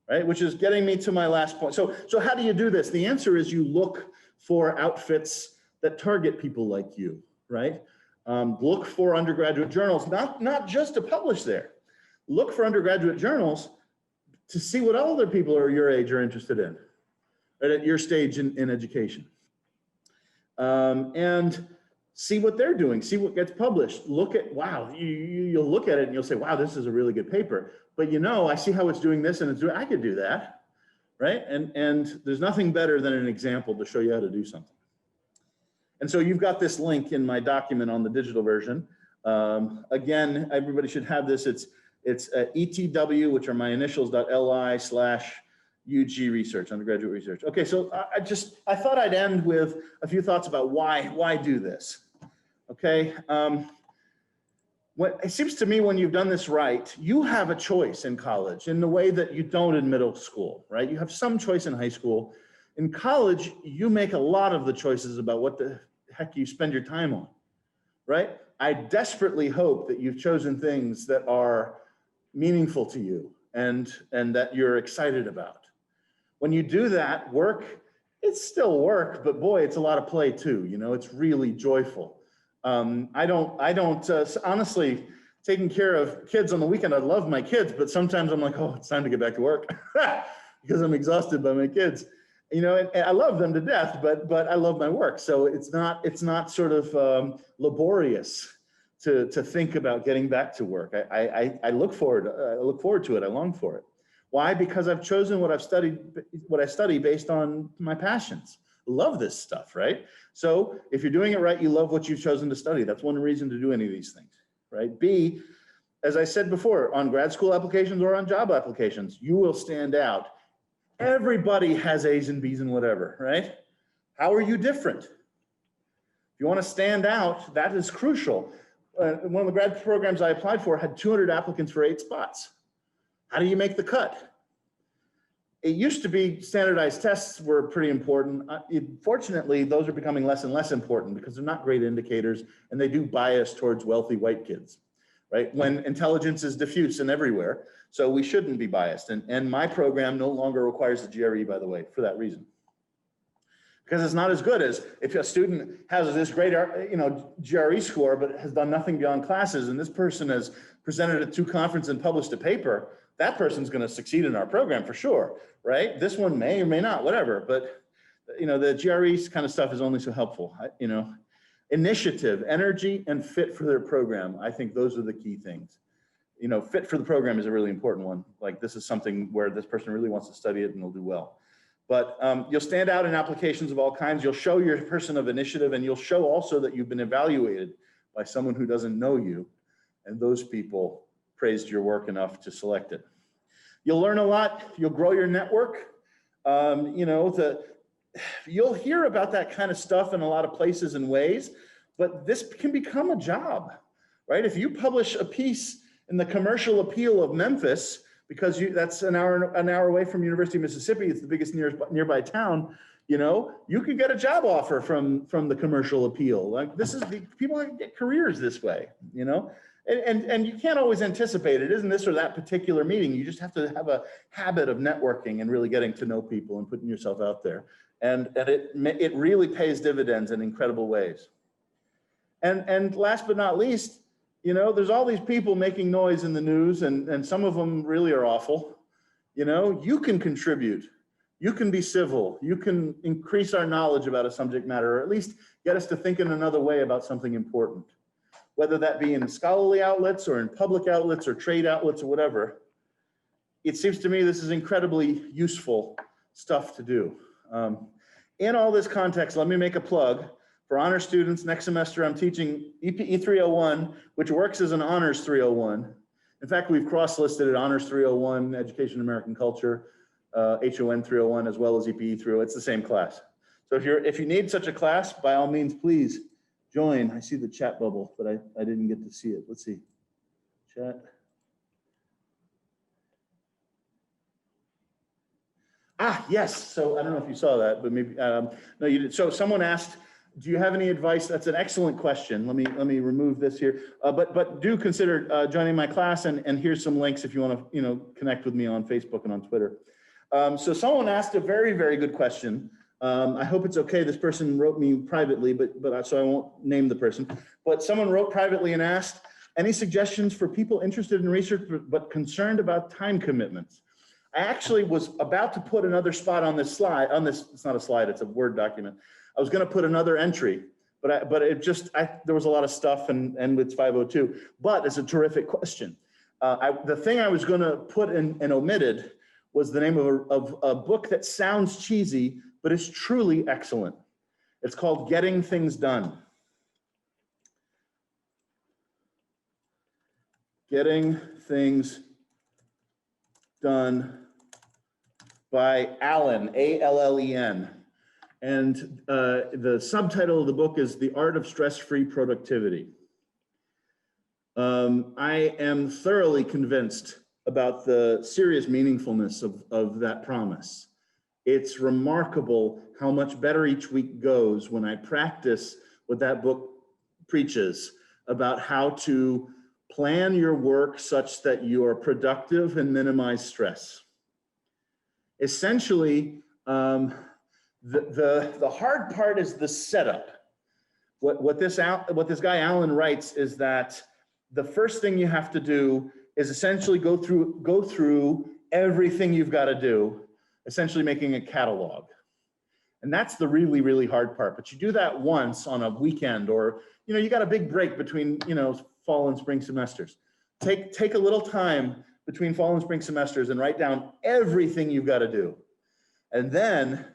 right? Which is getting me to my last point. So how do you do this? The answer is you look for outfits that target people like you, right? Look for undergraduate journals, not just to publish there. Look for undergraduate journals to see what other people are your age are interested in, right, at your stage in education. And see what they're doing, see what gets published. Look at, wow, you'll look at it and you'll say, wow, this is a really good paper. But you know, I see how it's doing this and it's doing, I could do that, right? And there's nothing better than an example to show you how to do something. And so you've got this link in my document on the digital version. Again, everybody should have this. It's ETW, which are my initials.li/UG research, undergraduate research. Okay, so I thought I'd end with a few thoughts about why do this. Okay, it seems to me when you've done this right, you have a choice in college in the way that you don't in middle school, right? You have some choice in high school. In college, you make a lot of the choices about what the heck you spend your time on, right? I desperately hope that you've chosen things that are meaningful to you and that you're excited about. When you do that, work, it's still work, but boy, it's a lot of play too. You know, it's really joyful. Honestly, taking care of kids on the weekend, I love my kids, but sometimes I'm like, oh, it's time to get back to work because I'm exhausted by my kids. You know, and I love them to death, but I love my work. So it's not sort of laborious to think about getting back to work. I look forward to it. I long for it. Why? Because I've chosen what I study based on my passions. Love this stuff, right? So if you're doing it right, you love what you've chosen to study. That's one reason to do any of these things, right? B, as I said before, on grad school applications or on job applications, you will stand out. Everybody has A's and B's and whatever, right? How are you different? If you want to stand out, that is crucial. One of the grad programs I applied for had 200 applicants for 8 spots. How do you make the cut? It used to be standardized tests were pretty important. Fortunately, those are becoming less and less important because they're not great indicators and they do bias towards wealthy white kids, right? When intelligence is diffuse and everywhere, so we shouldn't be biased. And my program no longer requires the GRE, by the way, for that reason. Because it's not as good as if a student has this great, GRE score, but has done nothing beyond classes, and this person has presented at 2 conferences and published a paper, that person's going to succeed in our program for sure, right? This one may or may not, whatever. But the GRE kind of stuff is only so helpful. Initiative, energy, and fit for their program. I think those are the key things. Fit for the program is a really important one. Like this is something where this person really wants to study it and they'll do well. But you'll stand out in applications of all kinds. You'll show you're a person of initiative, and you'll show also that you've been evaluated by someone who doesn't know you, and those people praised your work enough to select it. You'll learn a lot. You'll grow your network. You'll hear about that kind of stuff in a lot of places and ways, but this can become a job, right? If you publish a piece in the Commercial Appeal of Memphis, because that's an hour away from University of Mississippi, it's the biggest nearby town, you could get a job offer from the Commercial Appeal. Like people get careers this way, and you can't always anticipate it. Isn't this or that particular meeting? You just have to have a habit of networking and really getting to know people and putting yourself out there. And it really pays dividends in incredible ways. And last but not least, there's all these people making noise in the news, and some of them really are awful. You can contribute. You can be civil. You can increase our knowledge about a subject matter, or at least get us to think in another way about something important, whether that be in scholarly outlets or in public outlets or trade outlets or whatever. It seems to me this is incredibly useful stuff to do. In all this context, let me make a plug. For honor students, next semester I'm teaching EPE 301, which works as an honors 301. In fact, we've cross-listed it, honors 301, education American culture, HON 301, as well as EPE 301. It's the same class. So if you need such a class, by all means, please join. I see the chat bubble, but I didn't get to see it. Let's see. Chat. Yes. So I don't know if you saw that, but maybe no, you did. So someone asked, do you have any advice? That's an excellent question. Let me remove this here. But do consider joining my class, and here's some links if you want to connect with me on Facebook and on Twitter. So someone asked a very, very good question. I hope it's okay. This person wrote me privately, but so I won't name the person. But someone wrote privately and asked, any suggestions for people interested in research but concerned about time commitments? I actually was about to put another spot on this slide. It's not a slide, it's a Word document. I was going to put another entry, but there was a lot of stuff, and it's 5:02. But it's a terrific question. The thing I was going to put in and omitted was the name of a book that sounds cheesy, but is truly excellent. It's called Getting Things Done. Getting Things Done by Allen, A-L-L-E-N. And the subtitle of the book is The Art of Stress-Free Productivity. I am thoroughly convinced about the serious meaningfulness of that promise. It's remarkable how much better each week goes when I practice what that book preaches about how to plan your work such that you are productive and minimize stress. Essentially, the hard part is the setup. What this guy Allen writes is that the first thing you have to do is essentially go through everything you've got to do, essentially making a catalog. And that's the really, really hard part. But you do that once on a weekend, or you got a big break between fall and spring semesters. Take a little time between fall and spring semesters and write down everything you've got to do. And then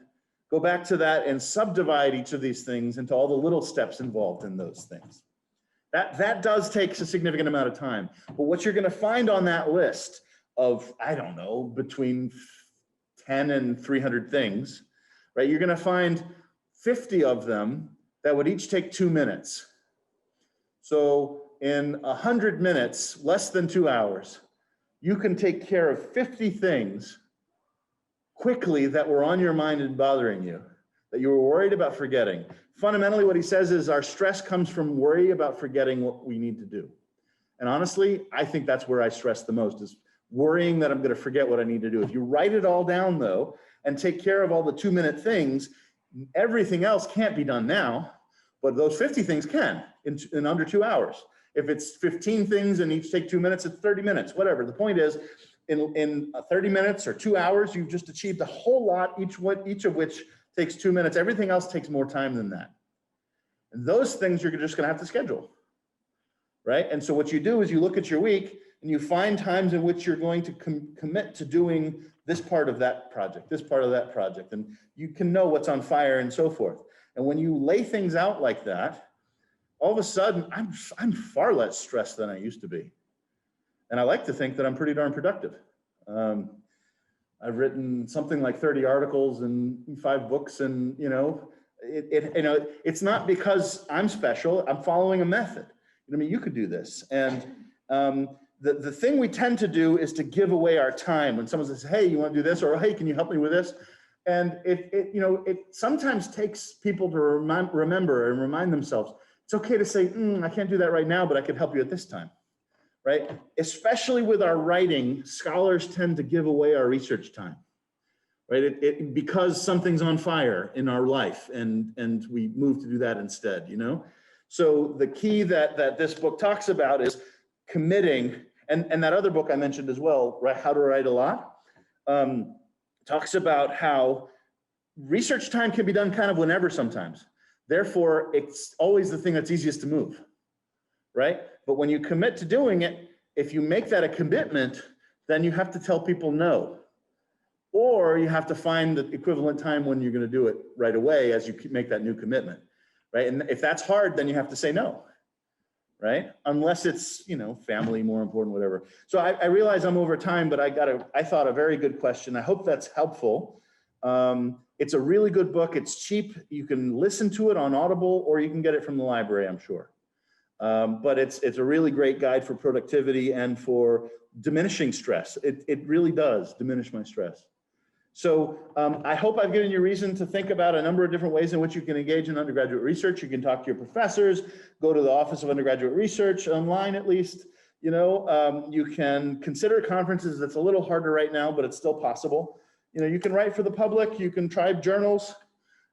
go back to that and subdivide each of these things into all the little steps involved in those things. That does take a significant amount of time. But what you're going to find on that list of, I don't know, between 10 and 300 things, right? You're going to find 50 of them that would each take 2 minutes. So in 100 minutes, less than 2 hours, you can take care of 50 things quickly that were on your mind and bothering you, that you were worried about forgetting. Fundamentally, what he says is our stress comes from worry about forgetting what we need to do. And honestly, I think that's where I stress the most, is worrying that I'm going to forget what I need to do. If you write it all down, though, and take care of all the 2-minute things, everything else can't be done now, but those 50 things can in under 2 hours. If it's 15 things and each take 2 minutes, it's 30 minutes, whatever. The point is, in 30 minutes or 2 hours, you've just achieved a whole lot, each of which takes 2 minutes. Everything else takes more time than that. And those things you're just going to have to schedule, right? And so what you do is you look at your week and you find times in which you're going to commit to doing this part of that project, this part of that project, and you can know what's on fire and so forth. And when you lay things out like that, all of a sudden, I'm far less stressed than I used to be. And I like to think that I'm pretty darn productive. I've written something like 30 articles and 5 books, and it's not because I'm special. I'm following a method. I mean, you could do this. And the thing we tend to do is to give away our time when someone says, "Hey, you want to do this?" or "Hey, can you help me with this?" And it sometimes takes people to remember and remind themselves it's okay to say, "I can't do that right now, but I can help you at this time." Right? Especially with our writing, scholars tend to give away our research time, right? Because something's on fire in our life, and we move to do that instead, So the key that this book talks about is committing, and that other book I mentioned as well, right, How to Write a Lot, talks about how research time can be done kind of whenever sometimes. Therefore, it's always the thing that's easiest to move, right? But when you commit to doing it, if you make that a commitment, then you have to tell people no. Or you have to find the equivalent time when you're going to do it right away as you make that new commitment, right? And if that's hard, then you have to say no, right? Unless it's, family more important, whatever. So I realize I'm over time, but I thought a very good question. I hope that's helpful. It's a really good book. It's cheap. You can listen to it on Audible, or you can get it from the library, I'm sure. But it's a really great guide for productivity and for diminishing stress. It really does diminish my stress. So I hope I've given you reason to think about a number of different ways in which you can engage in undergraduate research. You can talk to your professors, go to the Office of Undergraduate Research, online at least. You can consider conferences. That's a little harder right now, but it's still possible. You can write for the public, you can try journals,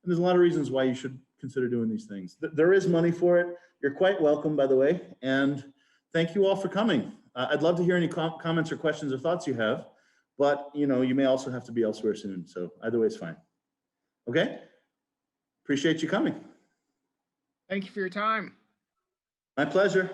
and there's a lot of reasons why you should consider doing these things. There is money for it. You're quite welcome, by the way, and thank you all for coming. I'd love to hear any comments or questions or thoughts you have, but you may also have to be elsewhere soon, so either way is fine. Okay? Appreciate you coming. Thank you for your time. My pleasure.